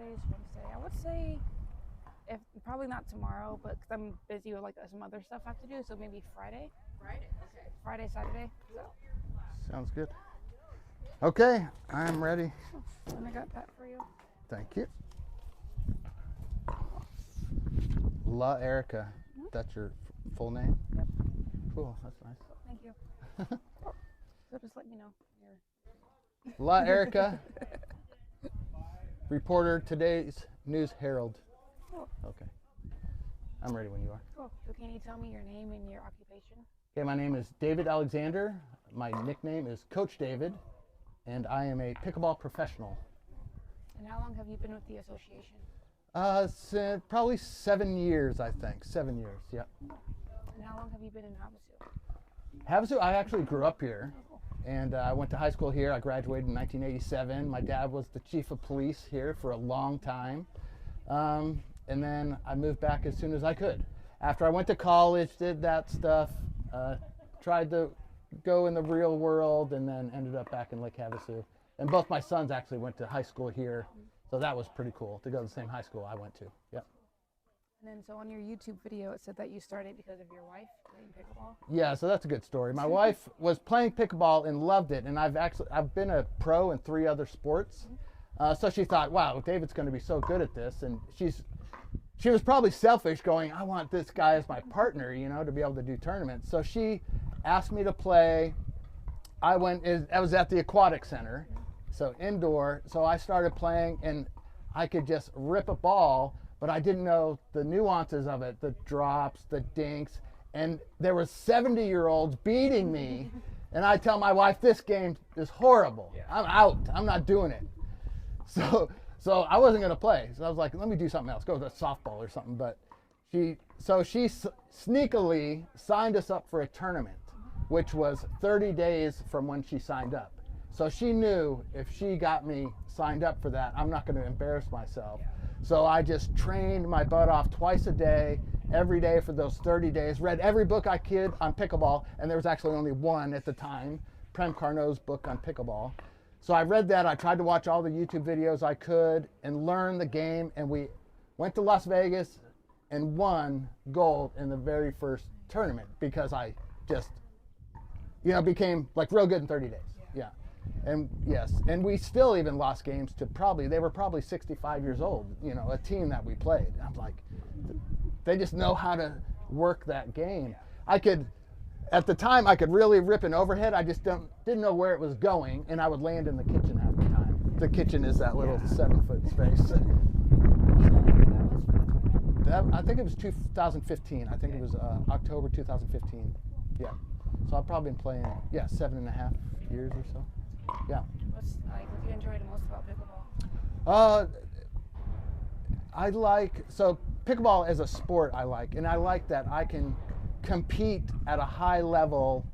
Today's Wednesday. I would say, if probably not tomorrow, but because I'm busy with like some other stuff I have to do, so maybe Friday. Friday, okay. Friday, Saturday. So. Sounds good. Okay, I'm ready. And I got that for you. Thank you. La Erica, that's your full name? Yep. Cool, that's nice. Thank you. So just let me know. La Erica, reporter, today's News Herald. Cool. Okay, I'm ready when you are. Cool. So can you tell me your name and your occupation? Okay, my name is David Alexander. My nickname is Coach David, and I am a pickleball professional. And how long have you been with the association? Probably 7 years, I think. 7 years, yeah. And how long have you been in Havasu? Havasu, I actually grew up here, and I went to high school here. I graduated in 1987. My dad was the chief of police here for a long time, and then I moved back as soon as I could. After I went to college, did that stuff, tried to go in the real world, and then ended up back in Lake Havasu. And both my sons actually went to high school here, so that was pretty cool to go to the same high school I went to. Yep. And then so on your YouTube video, it said that you started because of your wife playing pickleball. Yeah, so that's a good story. My wife was playing pickleball and loved it, and I've been a pro in 3 other sports. So she thought, wow, David's going to be so good at this, and she was probably selfish, going, I want this guy as my partner, to be able to do tournaments. So she asked me to play. I was at the aquatic center, so indoor. So I started playing, and I could just rip a ball, but I didn't know the nuances of it, the drops, the dinks, and there were 70-year-olds beating me, and I tell my wife, this game is horrible. Yeah. I'm out. I'm not doing it. So I wasn't going to play. So I was like, let me do something else, go to softball or something. But she sneakily signed us up for a tournament, which was 30 days from when she signed up. So she knew if she got me signed up for that, I'm not going to embarrass myself. So I just trained my butt off twice a day, every day for those 30 days, read every book I could on pickleball, and there was actually only one at the time, Prem Carnot's book on pickleball. So I read that, I tried to watch all the YouTube videos I could and learn the game, and we went to Las Vegas and won gold in the very first tournament because I just, became like real good in 30 days. Yeah. And yes, and we still even lost games to they were probably 65 years old, a team that we played. I'm like, they just know how to work that game. At the time, I could really rip an overhead. I just didn't know where it was going, and I would land in the kitchen half the time. The kitchen is that little 7-foot space. I think it was 2015. I think it was October 2015. Yeah. So I've probably been playing, 7.5 years or so. Yeah. What do you enjoy the most about pickleball? Pickleball as a sport I like, and I like that I can compete at a high level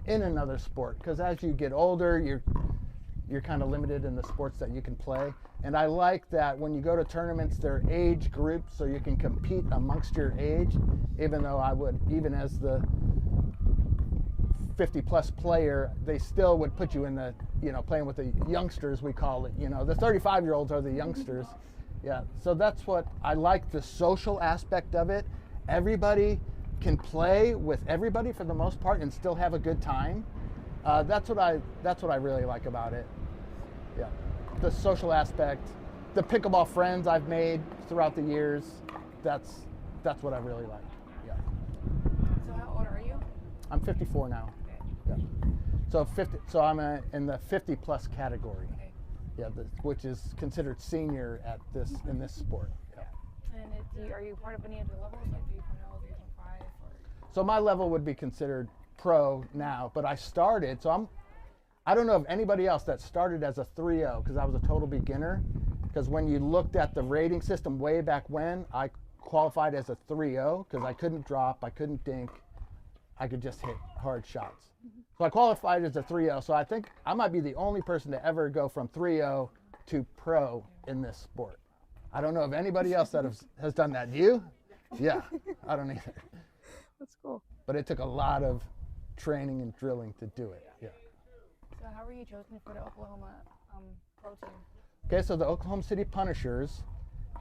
in another sport, because as you get older, you're kind of limited in the sports that you can play. And I like that when you go to tournaments, they're age grouped, so you can compete amongst your age, even though even as the 50-plus player, they still would put you in the, playing with the youngsters, we call it. The 35-year-olds are the youngsters. Yeah, so that's what I like, the social aspect of it. Everybody can play with everybody for the most part and still have a good time. That's what I really like about it. Yeah, the social aspect, the pickleball friends I've made throughout the years. That's what I really like. Yeah. So how old are you? I'm 54 now. Yeah. So I'm in the 50-plus category. Okay. Yeah, which is considered senior in this sport. Yeah. And are you part of any of the levels, like 3.0, 3.5? So my level would be considered pro now, but I started. So I don't know of anybody else that started as a 3.0 because I was a total beginner. Because when you looked at the rating system way back when, I qualified as a 3.0 because I couldn't drop, I couldn't dink, I could just hit hard shots. So I qualified as a 3.0. So I think I might be the only person to ever go from 3.0 to pro in this sport. I don't know of anybody else that has done that. You? Yeah, I don't either. That's cool. But it took a lot of training and drilling to do it. Yeah. So how were you chosen for the Oklahoma pro team? Okay, so the Oklahoma City Punishers,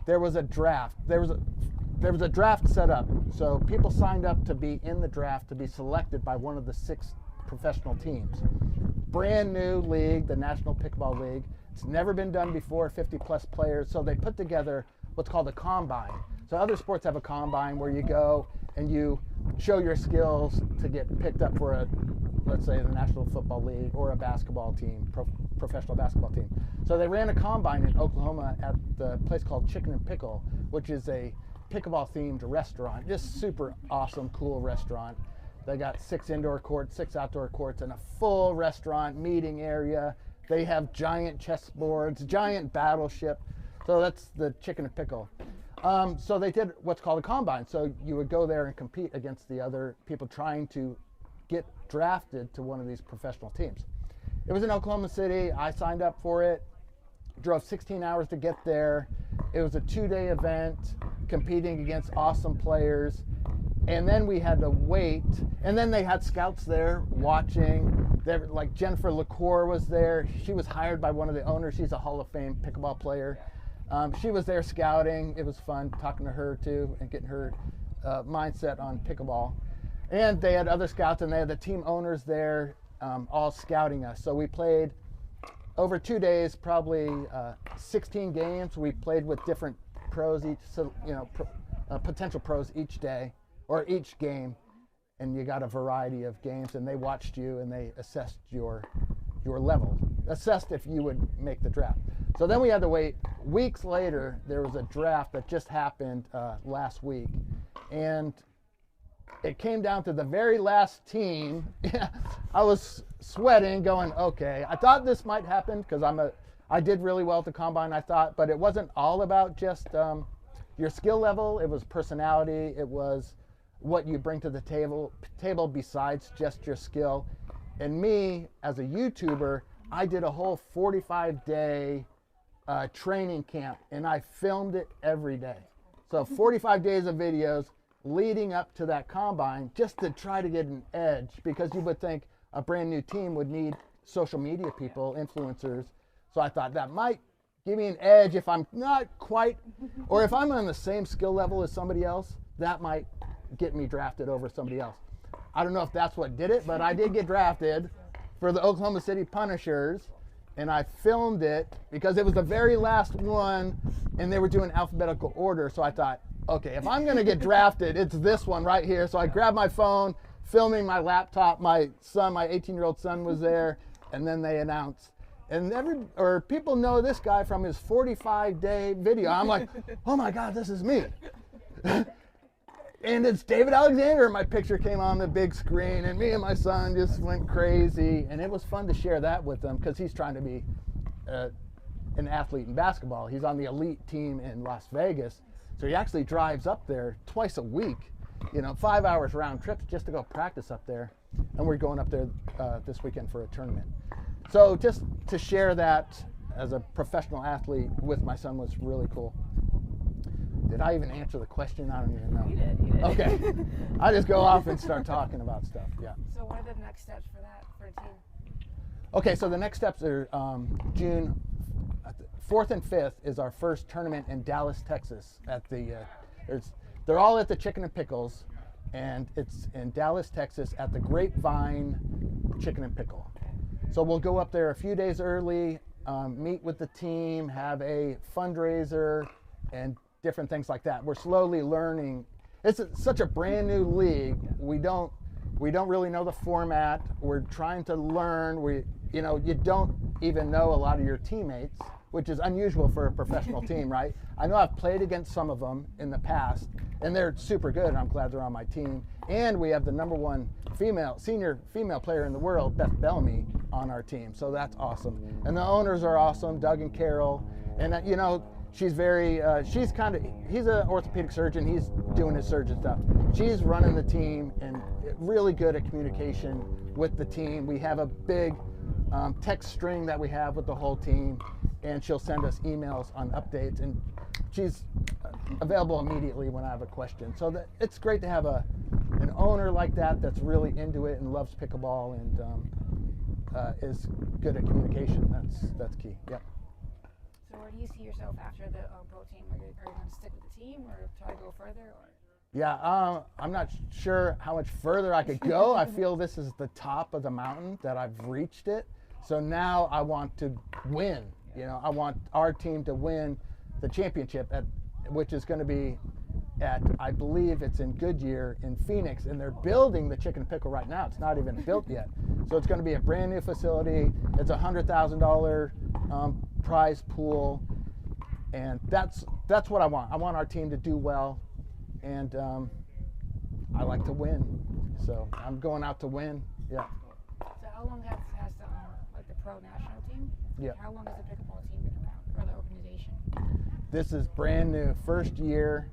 there was a draft. There was a draft set up. So people signed up to be in the draft to be selected by one of the 6 professional teams. Brand new league, the National Pickleball League. It's never been done before, 50-plus players. So they put together what's called a combine. So other sports have a combine where you go and you show your skills to get picked up for let's say the National Football League or a basketball team, professional basketball team. So they ran a combine in Oklahoma at the place called Chicken and Pickle, which is a pickleball themed restaurant. Just super awesome, cool restaurant. They got 6 indoor courts, 6 outdoor courts, and a full restaurant meeting area. They have giant chessboards, giant battleship. So that's the Chicken and Pickle. So they did what's called a combine. So you would go there and compete against the other people trying to get drafted to one of these professional teams. It was in Oklahoma City. I signed up for it, drove 16 hours to get there. It was a 2-day event, competing against awesome players. And then we had to wait. And then they had scouts there watching. Like Jennifer LaCour was there. She was hired by one of the owners. She's a Hall of Fame pickleball player. She was there scouting. It was fun talking to her too and getting her mindset on pickleball. And they had other scouts, and they had the team owners there all scouting us. So we played over 2 days, probably 16 games. We played with different pros each, so, potential pros each day or each game. And you got a variety of games, and they watched you and they assessed your level, assessed if you would make the draft. So then we had to wait. Weeks later, there was a draft that just happened last week. And it came down to the very last team. I was sweating, going, okay. I thought this might happen because I did really well at the combine, I thought, but it wasn't all about just your skill level. It was personality. It was what you bring to the table besides just your skill. And me, as a YouTuber, I did a whole 45-day training camp, and I filmed it every day. So 45 days of videos leading up to that combine just to try to get an edge, because you would think a brand new team would need social media people, influencers. So I thought that might give me an edge if I'm not quite, or if I'm on the same skill level as somebody else, that might get me drafted over somebody else. I don't know if that's what did it, but I did get drafted for the Oklahoma City Punishers, and I filmed it because it was the very last one, and they were doing alphabetical order. So I thought, okay, if I'm going to get drafted, it's this one right here. So I grabbed my phone, filming my laptop. My son, my 18-year-old son, was there, and then they announced. And people know this guy from his 45-day video. I'm like, oh my God, this is me. And it's David Alexander. My picture came on the big screen, and me and my son just went crazy. And it was fun to share that with him because he's trying to be an athlete in basketball. He's on the elite team in Las Vegas. So he actually drives up there twice a week, 5 hours round trips just to go practice up there. And we're going up there this weekend for a tournament. So just to share that as a professional athlete with my son was really cool. Did I even answer the question? I don't even know. You did. Okay. I just go off and start talking about stuff. Yeah. So what are the next steps for that, for a team? Okay, so the next steps are June 4th and 5th is our first tournament in Dallas, Texas. They're all at the Chicken and Pickles, and it's in Dallas, Texas at the Grapevine Chicken and Pickle. So we'll go up there a few days early, meet with the team, have a fundraiser, and different things like that. We're slowly learning. It's such a brand new league. We don't really know the format. We're trying to learn. You don't even know a lot of your teammates, which is unusual for a professional team, right? I know I've played against some of them in the past, and they're super good. I'm glad they're on my team. And we have the #1 senior female player in the world, Beth Bellamy, on our team. So that's awesome. And the owners are awesome, Doug and Carol. And she's he's an orthopedic surgeon. He's doing his surgeon stuff. She's running the team and really good at communication with the team. We have a big text string that we have with the whole team, and she'll send us emails on updates, and she's available immediately when I have a question. So it's great to have an owner like that that's really into it and loves pickleball and is good at communication. That's key. Yep. So where do you see yourself after the pro team? Are you going to stick with the team or try to go further? Or? Yeah, I'm not sure how much further I could go. I feel this is the top of the mountain, that I've reached it. So now I want to win. You know, I want our team to win the championship, which is going to be at, I believe it's in Goodyear in Phoenix, and they're building the Chicken Pickle right now. It's not even built yet. So it's going to be a brand new facility. It's a $100,000 prize pool, and that's what I want. I want our team to do well, and I like to win. So I'm going out to win. Yeah. So how long has the like the pro national team? Yeah. How long has the pickleball team been around, or the organization? This is brand new. First year.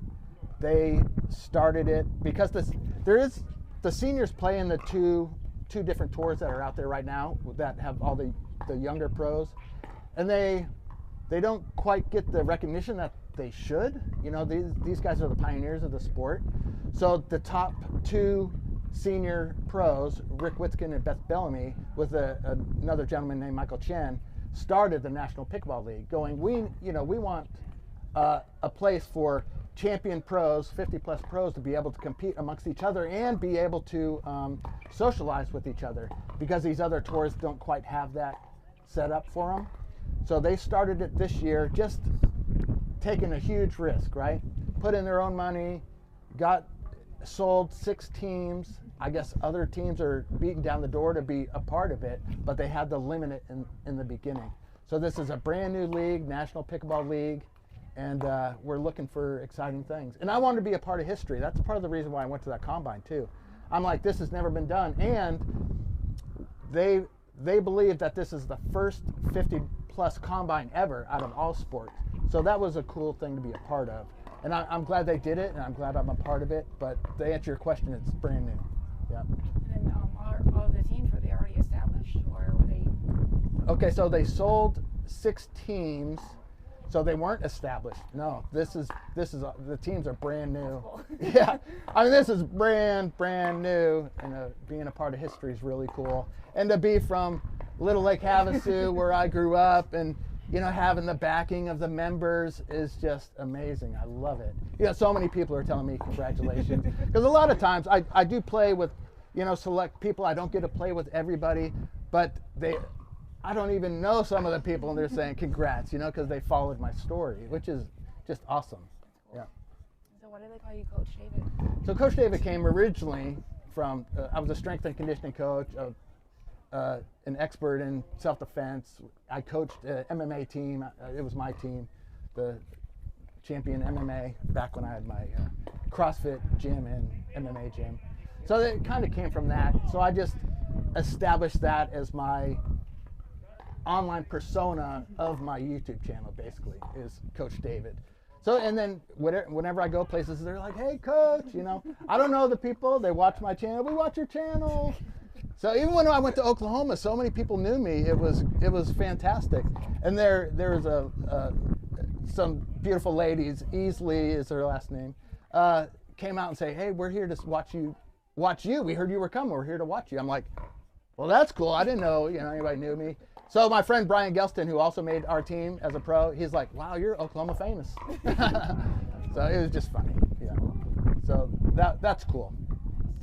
They started it because the seniors play in the two different tours that are out there right now that have all the younger pros, and they don't quite get the recognition that they should. You know, these guys are the pioneers of the sport. So the top two senior pros, Rick Witzkin and Beth Bellamy, with another gentleman named Michael Chen, started the National Pickleball League, going, we want a place for champion pros, 50-plus pros, to be able to compete amongst each other and be able to socialize with each other, because these other tours don't quite have that set up for them. So they started it this year, just taking a huge risk, right? Put in their own money, sold 6 teams. I guess other teams are beating down the door to be a part of it, but they had to limit it in the beginning. So this is a brand new league, National Pickleball League, and we're looking for exciting things. And I wanted to be a part of history. That's part of the reason why I went to that combine too. I'm like, this has never been done. And they believe that this is the first 50-plus combine ever out of all sports. So that was a cool thing to be a part of. And I'm glad they did it, and I'm glad I'm a part of it. But to answer your question, it's brand new. Yeah. And then are all of the teams, were they already established, or were they? Okay, so they sold 6 teams. So they weren't established. No, this is the teams are brand new. Cool. Yeah, I mean, this is brand new, and being a part of history is really cool. And to be from Little Lake Havasu, where I grew up, and having the backing of the members is just amazing. I love it. So many people are telling me congratulations, because a lot of times I do play with select people. I don't get to play with everybody, but I don't even know some of the people, and they're saying congrats, because they followed my story, which is just awesome. Yeah. So what do they call you, Coach David? So Coach David came originally from, I was a strength and conditioning coach, an expert in self-defense. I coached an MMA team. It was my team, the champion MMA, back when I had my CrossFit gym and MMA gym. So it kind of came from that. So I just established that as my online persona of my YouTube channel, basically, is Coach David. So, and then whenever I go places, they're like, hey, Coach, I don't know the people. They watch my channel. We watch your channel. So even when I went to Oklahoma, so many people knew me. It was fantastic. And there was some beautiful ladies, Easley is her last name, came out and say, hey, we're here to watch you. We heard you were coming. We're here to watch you. I'm like, well, that's cool. I didn't know anybody knew me. So my friend Brian Gelston, who also made our team as a pro, he's like, wow, you're Oklahoma famous. So it was just funny. Yeah. So that's cool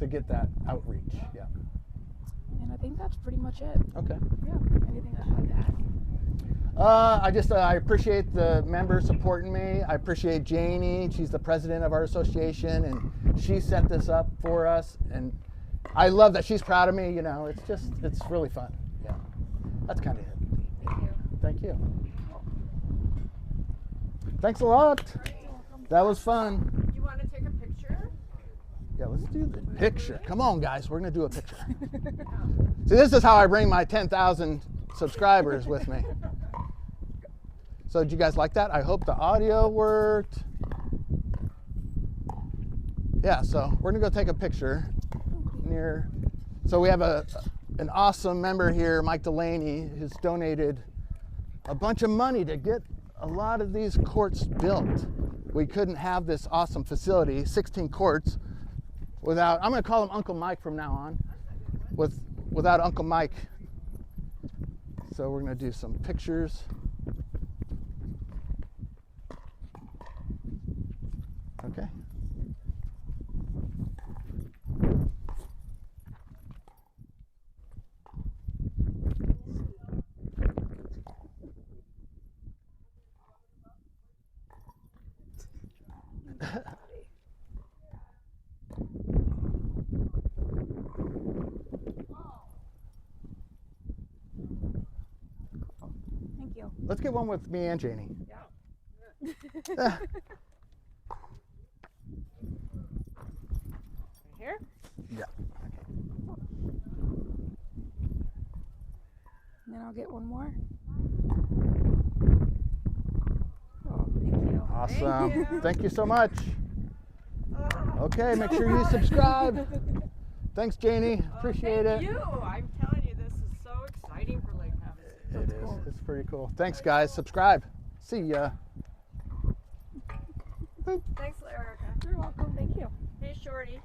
to get that outreach. Yeah. And I think that's pretty much it. Okay. Yeah. Anything else you'd like to add? I appreciate the members supporting me. I appreciate Janie. She's the president of our association, and she set this up for us. And I love that she's proud of me. It's really fun. Yeah. That's kind of it. Thank you. Thank you. Thanks a lot. That was fun. You want to take a picture? Yeah, let's do the picture. Come on, guys. We're going to do a picture. See, this is how I bring my 10,000 subscribers with me. So did you guys like that? I hope the audio worked. Yeah, so we're going to go take a picture near. So we have an awesome member here, Mike Delaney, who's donated a bunch of money to get a lot of these courts built. We couldn't have this awesome facility, 16 courts, without, I'm going to call him Uncle Mike from now on, without Uncle Mike. So we're going to do some pictures. Okay. Thank you. Let's get one with me and Janie. Yeah. Here? Yeah. And then I'll get one more. Oh, thank you. Awesome. Thank you so much. Okay, make sure you subscribe. Thanks, Janie. Appreciate Thank it. you. I'm telling you, this is so exciting for Lake Havasu. It is. It's pretty cool. Thanks, guys. Subscribe. See ya. Thanks, Erica. You're welcome. Thank you. Hey, Shorty.